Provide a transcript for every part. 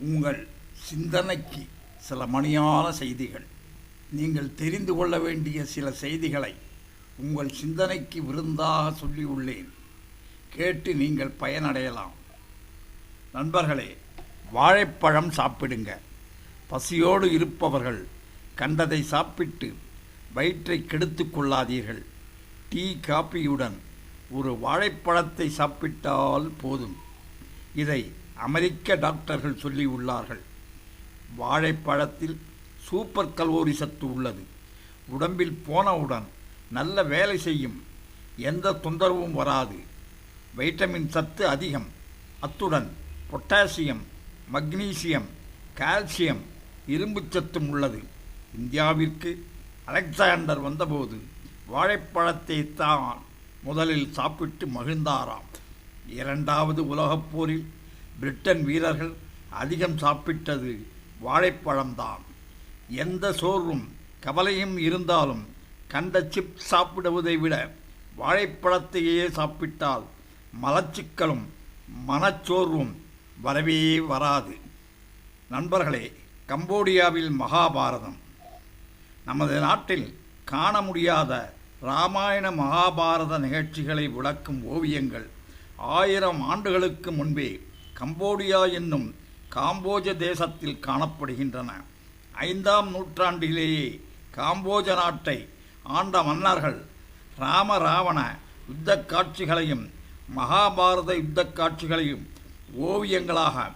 உங்கள் சிந்தனைக்கு சில மணியான செய்திகள். நீங்கள் தெரிந்து கொள்ள வேண்டிய சில செய்திகளை உங்கள் சிந்தனைக்கு விருந்தாக சொல்லியுள்ளேன். கேட்டு நீங்கள் பயனடையலாம். நண்பர்களே, வாழைப்பழம் சாப்பிடுங்க. பசியோடு இருப்பவர்கள் கண்டதை சாப்பிட்டு வயிற்றை கெடுத்து கொள்ளாதீர்கள். டீ காப்பியுடன் ஒரு வாழைப்பழத்தை சாப்பிட்டால் போதும். இதை அமெரிக்க டாக்டர்கள் சொல்லியுள்ளார்கள். வாழைப்பழத்தில் சூப்பர் கலோரி சத்து உள்ளது. உடம்பில் போனவுடன் நல்ல வேலை செய்யும். எந்த தொந்தரவும் வராது. வைட்டமின் சத்து அதிகம். அத்துடன் பொட்டாசியம், மக்னீசியம், கால்சியம், இரும்பு சத்தும் உள்ளது. இந்தியாவிற்கு அலெக்சாண்டர் வந்தபோது வாழைப்பழத்தை தான் முதலில் சாப்பிட்டு மகிழ்ந்தாராம். இரண்டாவது உலகப் போரில் பிரிட்டன் வீரர்கள் அதிகம் சாப்பிட்டது வாழைப்பழம்தான். எந்த சோர்வும் கவலையும் இருந்தாலும் கண்ட சிப்ஸ் சாப்பிடுவதை விட வாழைப்பழத்தையே சாப்பிட்டால் மலச்சிக்கலும் மனச்சோர்வும் வரவே வராது. நண்பர்களே, கம்போடியாவில் மகாபாரதம். நமது நாட்டில் காண முடியாத இராமாயண மகாபாரத நிகழ்ச்சிகளை விளக்கும் ஓவியங்கள் 1000 ஆண்டுகளுக்கு முன்பே கம்போடியா என்னும் காம்போஜ தேசத்தில் காணப்படுகின்றன. 5ஆம் நூற்றாண்டிலேயே காம்போஜ நாட்டை ஆண்ட மன்னர்கள் ராமராவண யுத்த காட்சிகளையும் மகாபாரத யுத்த காட்சிகளையும் ஓவியங்களாக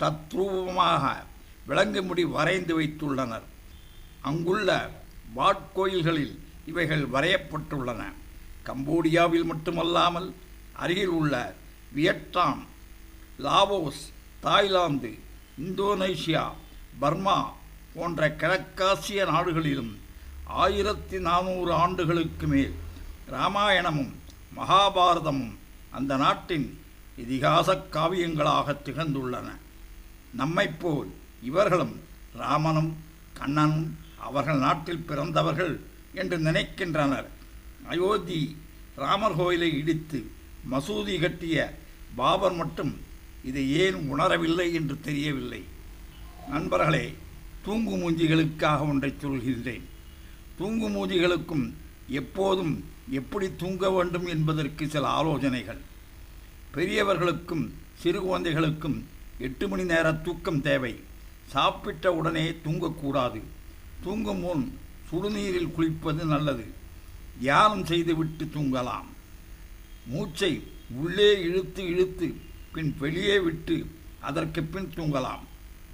தத்ரூபமாக விளங்கும்படி வரைந்து வைத்துள்ளனர். அங்குள்ள வாட்கோயில்களில் இவைகள் வரையப்பட்டுள்ளன. கம்போடியாவில் மட்டுமல்லாமல் அருகில் உள்ள Vietnam, Laos, Thailand, Indonesia, Burma போன்ற கிழக்காசிய நாடுகளிலும் 1400 ஆண்டுகளுக்கு மேல் இராமாயணமும் மகாபாரதமும் அந்த நாட்டின் இதிகாச காவியங்களாக திகழ்ந்துள்ளன. நம்மைப்போல் இவர்களும் ராமனும் கண்ணனும் அவர்கள் நாட்டில் பிறந்தவர்கள் என்று நினைக்கின்றனர். அயோத்தி ராமர் கோயிலை இடித்து மசூதி கட்டிய பாபர் மட்டும் இதை ஏன் உணரவில்லை என்று தெரியவில்லை. நண்பர்களே, தூங்கு மூஞ்சிகளுக்காக ஒன்றை சொல்கின்றேன். தூங்கு மூஞ்சிகளுக்கும் எப்போதும் எப்படி தூங்க வேண்டும் என்பதற்கு சில ஆலோசனைகள். பெரியவர்களுக்கும் சிறு குழந்தைகளுக்கும் 8 மணி நேர தூக்கம் தேவை. சாப்பிட்ட உடனே தூங்கக்கூடாது. தூங்கும் முன் சுடுநீரில் குளிப்பது நல்லது. தியானம் செய்துவிட்டு தூங்கலாம். மூச்சை உள்ளே இழுத்து இழுத்து பின் வெளியே விட்டு அதற்கு பின் தூங்கலாம்.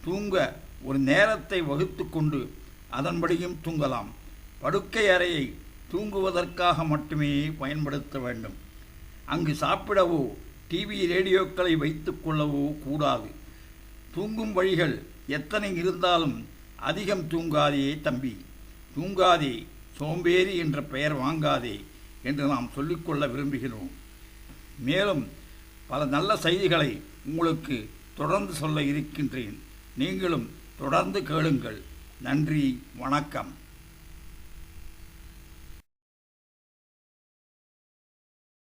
தூங்க ஒரு நேரத்தை வகுத்து கொண்டு அதன்படியும் தூங்கலாம். படுக்கை அறையை தூங்குவதற்காக மட்டுமே பயன்படுத்த வேண்டும். அங்கு சாப்பிடவோ டிவி ரேடியோக்களை வைத்து கொள்ளவோ கூடாது. தூங்கும் வழிகள் எத்தனை இருந்தாலும் அதிகம் தூங்காதே தம்பி, தூங்காதே, சோம்பேறி என்ற பெயர் வாங்காதே என்று நாம் சொல்லிக்கொள்ள விரும்புகிறோம். மேலும் பல நல்ல செய்திகளை உங்களுக்கு தொடர்ந்து சொல்ல இருக்கின்றேன். நீங்களும் தொடர்ந்து கேளுங்கள். நன்றி, வணக்கம்.